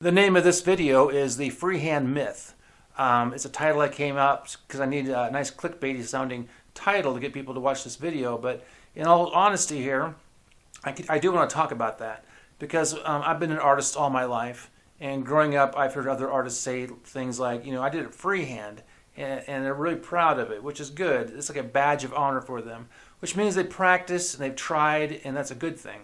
The name of this video is The Freehand Myth. It's a title I came up because I need a nice clickbaity sounding title to get people to watch this video. But in all honesty here, I do want to talk about that because I've been an artist all my life. And growing up, I've heard other artists say things like, I did it freehand. And they're really proud of it, which is good. It's like a badge of honor for them, which means they practice and they've tried, and that's a good thing.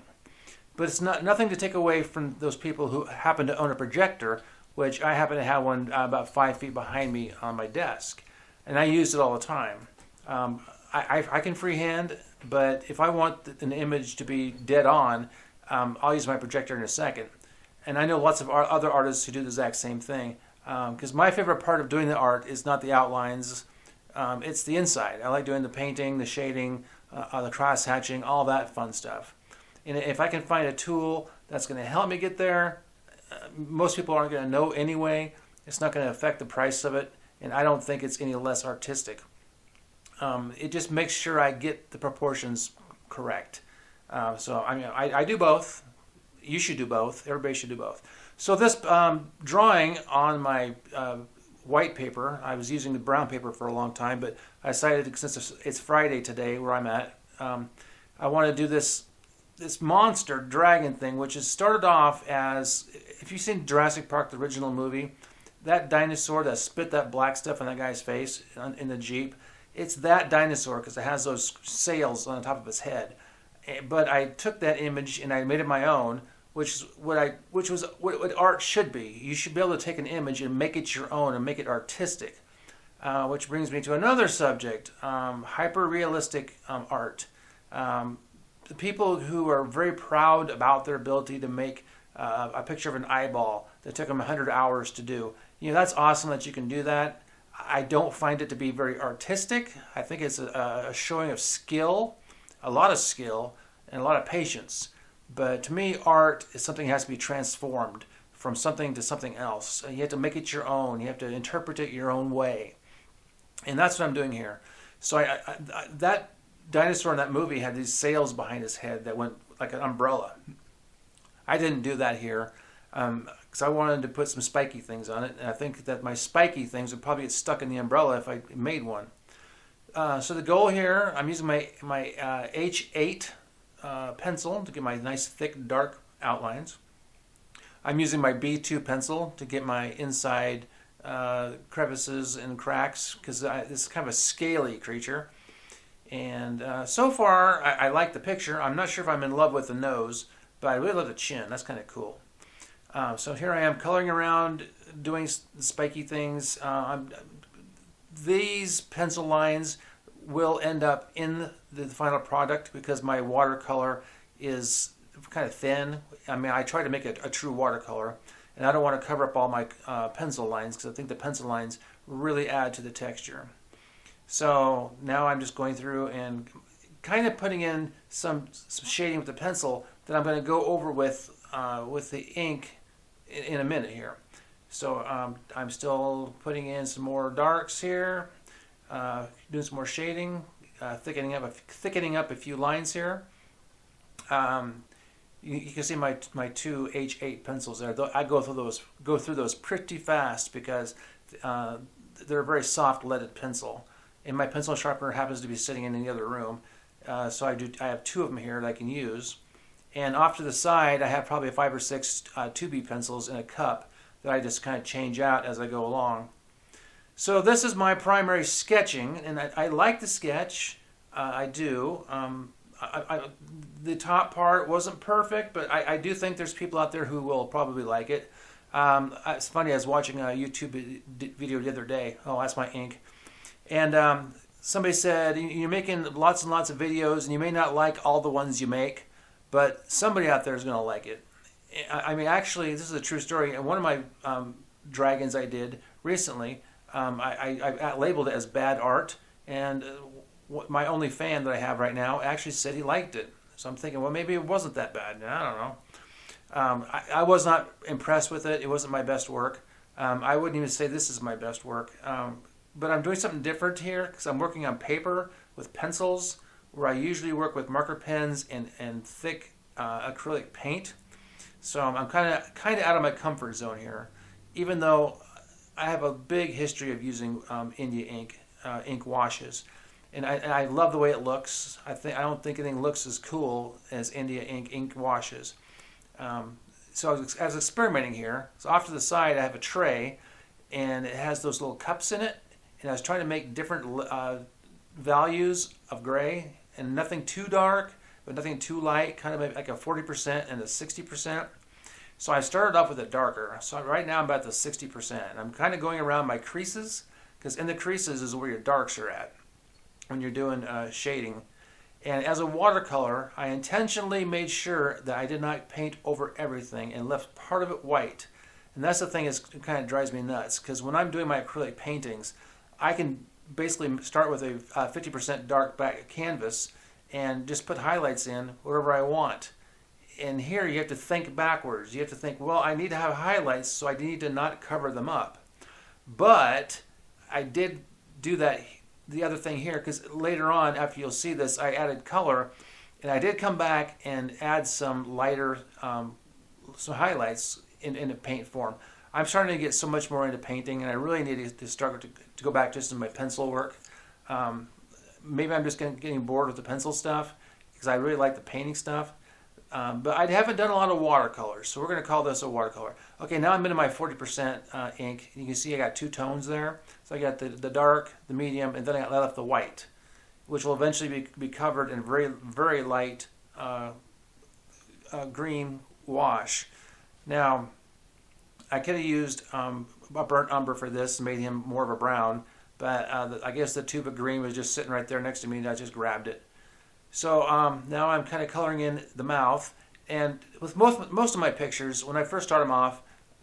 But it's nothing to take away from those people who happen to own a projector, which I happen to have one about 5 feet behind me on my desk. And I use it all the time. I can freehand, but if I want an image to be dead on, I'll use my projector in a second. And I know lots of other artists who do the exact same thing. Because my favorite part of doing the art is not the outlines, it's the inside. I like doing the painting, the shading, the cross hatching, all that fun stuff. And if I can find a tool that's going to help me get there, most people aren't going to know anyway. It's not going to affect the price of it, and I don't think it's any less artistic. It just makes sure I get the proportions correct. I do both. You should do both. Everybody should do both. So this drawing on my white paper, I was using the brown paper for a long time, but I decided, since it's Friday today where I'm at, I want to do this monster dragon thing, which has started off as, if you've seen Jurassic Park, the original movie, that dinosaur that spit that black stuff on that guy's face in the Jeep, it's that dinosaur because it has those sails on the top of its head. But I took that image and I made it my own, which was what art should be. You should be able to take an image and make it your own and make it artistic. Which brings me to another subject, hyper-realistic art. The people who are very proud about their ability to make a picture of an eyeball that took them 100 hours to do. That's awesome that you can do that. I don't find it to be very artistic. I think it's a showing of skill, a lot of skill, and a lot of patience. But to me, art is something that has to be transformed from something to something else. You have to make it your own. You have to interpret it your own way. And that's what I'm doing here. So that dinosaur in that movie had these sails behind his head that went like an umbrella. I didn't do that here because I wanted to put some spiky things on it. And I think that my spiky things would probably get stuck in the umbrella if I made one. So the goal here, I'm using my H8 pencil to get my nice thick dark outlines. I'm using my B2 pencil to get my inside crevices and cracks because this is kind of a scaly creature. And so far I like the picture. I'm not sure if I'm in love with the nose, but I really love the chin. That's kind of cool. So here I am coloring around, doing spiky things. These pencil lines will end up in the final product because my watercolor is kind of thin. I try to make it a true watercolor, and I don't want to cover up all my pencil lines because I think the pencil lines really add to the texture. So now I'm just going through and kind of putting in some shading with the pencil that I'm going to go over with the ink in a minute here. So I'm still putting in some more darks here, doing some more shading, thickening up a few lines here. You can see my two H8 pencils there. I go through those pretty fast because they're a very soft leaded pencil, and my pencil sharpener happens to be sitting in the other room. So I have two of them here that I can use, and off to the side I have probably 5 or 6 2B pencils in a cup that I just kind of change out as I go along. So this is my primary sketching, and I like the sketch. I do. The top part wasn't perfect, but I do think there's people out there who will probably like it. It's funny, I was watching a YouTube video the other day. Oh, that's my ink. And somebody said, you're making lots and lots of videos, and you may not like all the ones you make, but somebody out there is going to like it. Actually, this is a true story. And one of my dragons I did recently, I labeled it as bad art, and my only fan that I have right now actually said he liked it. So I'm thinking, well, maybe it wasn't that bad. I don't know. I was not impressed with it. It wasn't my best work. I wouldn't even say this is my best work. But I'm doing something different here because I'm working on paper with pencils, where I usually work with marker pens and thick acrylic paint. So I'm kind of out of my comfort zone here, even though I have a big history of using India ink ink washes, and I love the way it looks. I don't think anything looks as cool as India ink washes. So I was experimenting here. So off to the side I have a tray, and it has those little cups in it, and I was trying to make different values of gray, and nothing too dark, but nothing too light, kind of like a 40% and a 60%. So I started off with a darker. So right now I'm about the 60%. And I'm kind of going around my creases, because in the creases is where your darks are at when you're doing shading. And as a watercolor, I intentionally made sure that I did not paint over everything and left part of it white. And that's the thing that kind of drives me nuts, because when I'm doing my acrylic paintings, I can basically start with a 50% dark back canvas and just put highlights in wherever I want. And here you have to think backwards. You have to think, well, I need to have highlights, so I need to not cover them up. But I did do that, the other thing here, because later on, after you'll see this, I added color, and I did come back and add some lighter, some highlights in a paint form. I'm starting to get so much more into painting, and I really need to start to go back just to my pencil work. Maybe I'm just getting bored with the pencil stuff, because I really like the painting stuff. But I haven't done a lot of watercolors, so we're going to call this a watercolor. Okay, now I'm into my 40% ink. You can see I got two tones there. So I got the dark, the medium, and then I left the white, which will eventually be covered in very, very light green wash. Now, I could have used a burnt umber for this and made him more of a brown, but I guess the tube of green was just sitting right there next to me, and I just grabbed it. So now I'm kind of coloring in the mouth, and with most of my pictures, when I first start them off,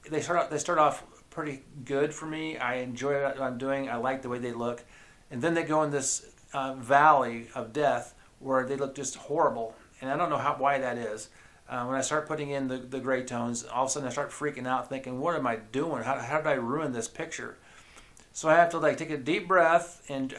they start off pretty good for me. I enjoy what I'm doing. I like the way they look, and then they go in this valley of death where they look just horrible, and I don't know why that is. When I start putting in the gray tones, all of a sudden I start freaking out, thinking, "What am I doing? How did I ruin this picture?" So I have to take a deep breath, and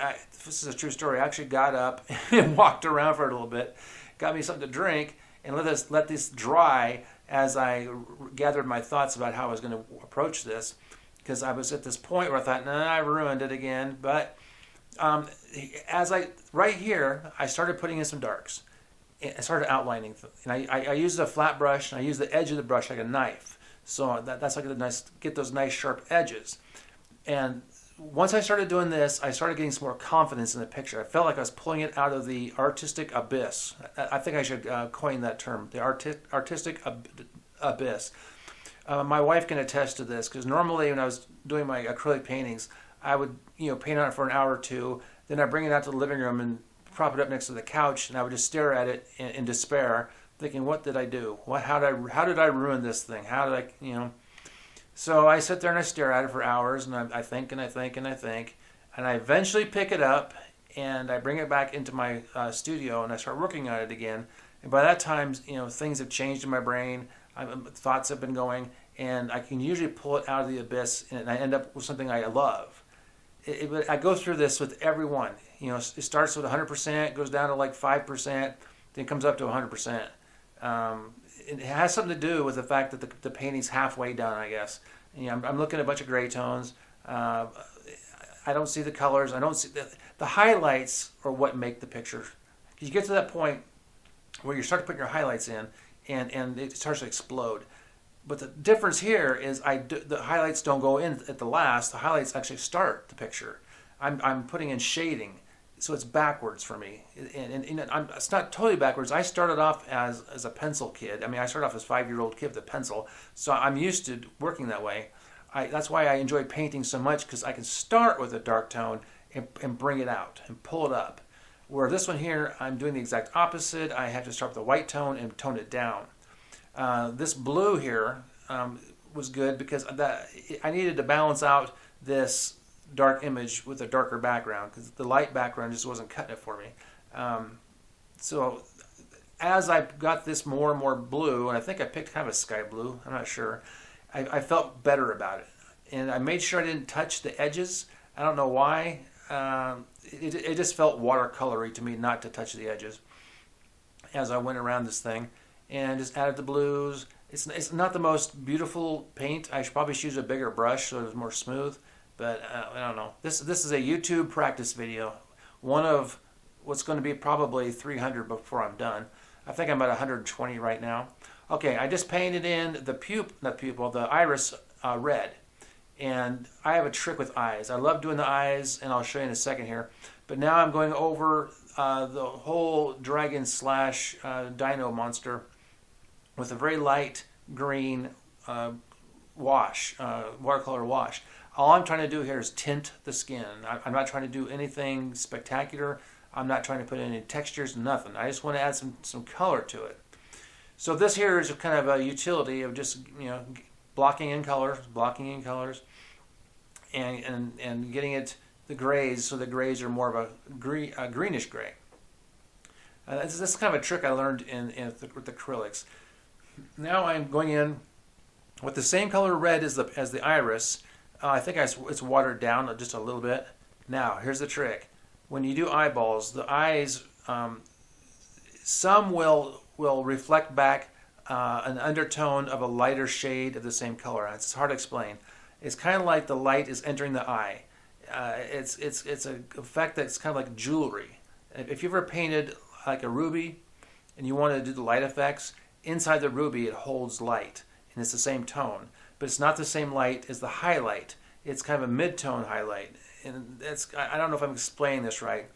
this is a true story. I actually got up and walked around for a little bit, got me something to drink, and let this dry as I gathered my thoughts about how I was going to approach this, because I was at this point where I thought, "Nah, I ruined it again." But right here, I started putting in some darks. I started outlining, and I used a flat brush, and I used the edge of the brush like a knife. So that's like get those nice sharp edges. And once I started doing this, I started getting some more confidence in the picture. I felt like I was pulling it out of the artistic abyss. I think I should coin that term, the artistic abyss. My wife can attest to this, because normally when I was doing my acrylic paintings, I would paint on it for an hour or two, then I'd bring it out to the living room and prop it up next to the couch, and I would just stare at it in despair, thinking, "What did I do? How did I ruin this thing? How did I?" So I sit there and I stare at it for hours, and I think and I think and I think, and I eventually pick it up and I bring it back into my studio and I start working on it again. And by that time, things have changed in my brain. Thoughts have been going, and I can usually pull it out of the abyss, and I end up with something I love. I go through this with everyone. It starts with 100%, goes down to like 5%, then comes up to 100%. It has something to do with the fact that the painting's halfway done, I guess. I'm looking at a bunch of gray tones. I don't see the colors. I don't see the highlights are what make the picture. You get to that point where you start putting your highlights in, and it starts to explode. But the difference here is the highlights don't go in at the last. The highlights actually start the picture. I'm putting in shading, so it's backwards for me. And it's not totally backwards. I started off as a pencil kid. I started off as a 5-year-old kid with a pencil, so I'm used to working that way. That's why I enjoy painting so much, because I can start with a dark tone and bring it out and pull it up. Where this one here, I'm doing the exact opposite. I have to start with a white tone and tone it down. This blue here was good because I needed to balance out this dark image with a darker background, because the light background just wasn't cutting it for me. So as I got this more and more blue, and I think I picked kind of a sky blue, I'm not sure, I felt better about it. And I made sure I didn't touch the edges. I don't know why. It just felt watercolory to me not to touch the edges as I went around this thing. And just added the blues, It's not the most beautiful paint. I should probably use a bigger brush so it's more smooth. But I don't know. This is a YouTube practice video. One of what's going to be probably 300 before I'm done. I think I'm at 120 right now. Okay, I just painted in the iris red. And I have a trick with eyes. I love doing the eyes, and I'll show you in a second here. But now I'm going over the whole dragon slash dino monster with a very light green wash, watercolor wash. All I'm trying to do here is tint the skin. I'm not trying to do anything spectacular. I'm not trying to put any textures, nothing. I just want to add some color to it. So this here is a kind of a utility of just, blocking in colors, and getting it the grays, so the grays are more of a greenish gray. This is kind of a trick I learned with acrylics. Now I'm going in with the same color red as the iris. I think it's watered down just a little bit. Now here's the trick: when you do eyeballs, the eyes, some will reflect back an undertone of a lighter shade of the same color. It's hard to explain. It's kind of like the light is entering the eye. It's an effect that's kind of like jewelry. If you ever painted like a ruby and you want to do the light effects, inside the ruby it holds light and it's the same tone, but it's not the same light as the highlight. It's kind of a mid-tone highlight, and I don't know if I'm explaining this right,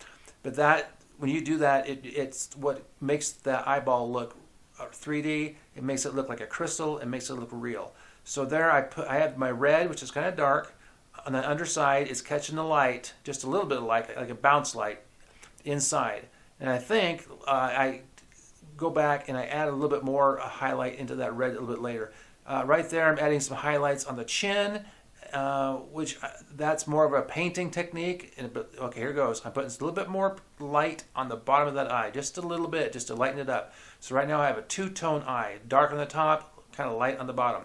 but that when you do that, it's what makes the eyeball look 3D. It makes it look like a crystal. It makes it look real. So there I have my red, which is kind of dark. On the underside, it's catching the light, just a little bit of light, like a bounce light inside. And I think I go back and I add a little bit more highlight into that red a little bit later. Right there, I'm adding some highlights on the chin, which that's more of a painting technique. Okay, here goes. I'm putting a little bit more light on the bottom of that eye, just a little bit, just to lighten it up. So right now I have a two-tone eye, dark on the top, kind of light on the bottom.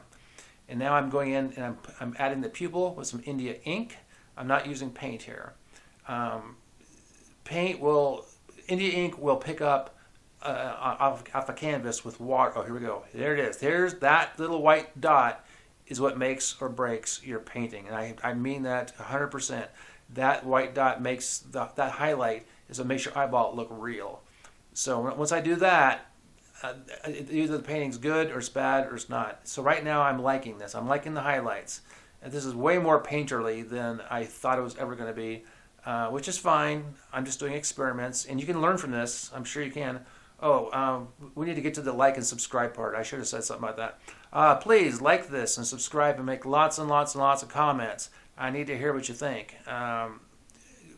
And now I'm going in and I'm adding the pupil with some India ink. I'm not using paint here. India ink will pick up off a canvas with water. Oh, here we go. There it is. There's that little white dot is what makes or breaks your painting. And I mean that 100%. That white dot makes that highlight is what makes your eyeball look real. So once I do that, either the painting's good or it's bad or it's not. So right now I'm liking this. I'm liking the highlights. And this is way more painterly than I thought it was ever going to be, which is fine. I'm just doing experiments. And you can learn from this. I'm sure you can. We need to get to the like and subscribe part. I should have said something about that. Please like this and subscribe and make lots and lots and lots of comments. I need to hear what you think.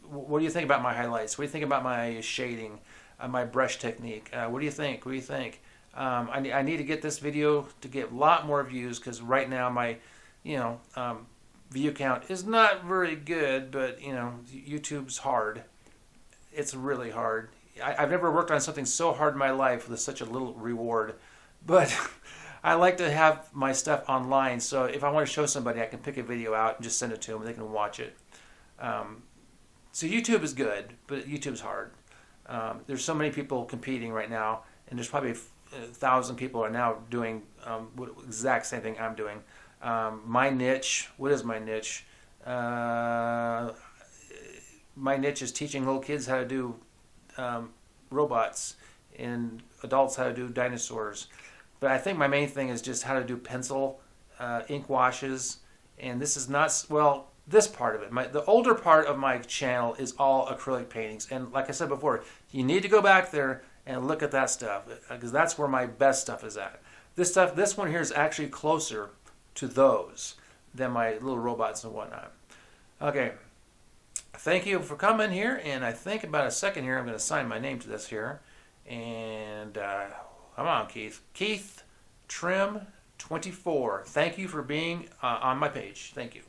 What do you think about my highlights? What do you think about my shading? My brush technique. What do you think? What do you think? I need to get this video to get a lot more views, because right now my view count is not very good, but YouTube's hard. It's really hard. I've never worked on something so hard in my life with such a little reward, but I like to have my stuff online, so if I want to show somebody, I can pick a video out and just send it to them and they can watch it. So YouTube is good, but YouTube's hard. There's so many people competing right now, and there's probably 1,000 people are now doing exact same thing I'm doing. My niche, what is my niche? My niche is teaching little kids how to do robots and adults how to do dinosaurs. But I think my main thing is just how to do pencil, ink washes, and this is not, well, this part of it. The older part of my channel is all acrylic paintings. And like I said before, you need to go back there and look at that stuff, because that's where my best stuff is at. This one here is actually closer to those than my little robots and whatnot. Okay. Thank you for coming here, and I think about a second here I'm going to sign my name to this here. And come on, Keith. Keith Trim 24. Thank you for being on my page. Thank you.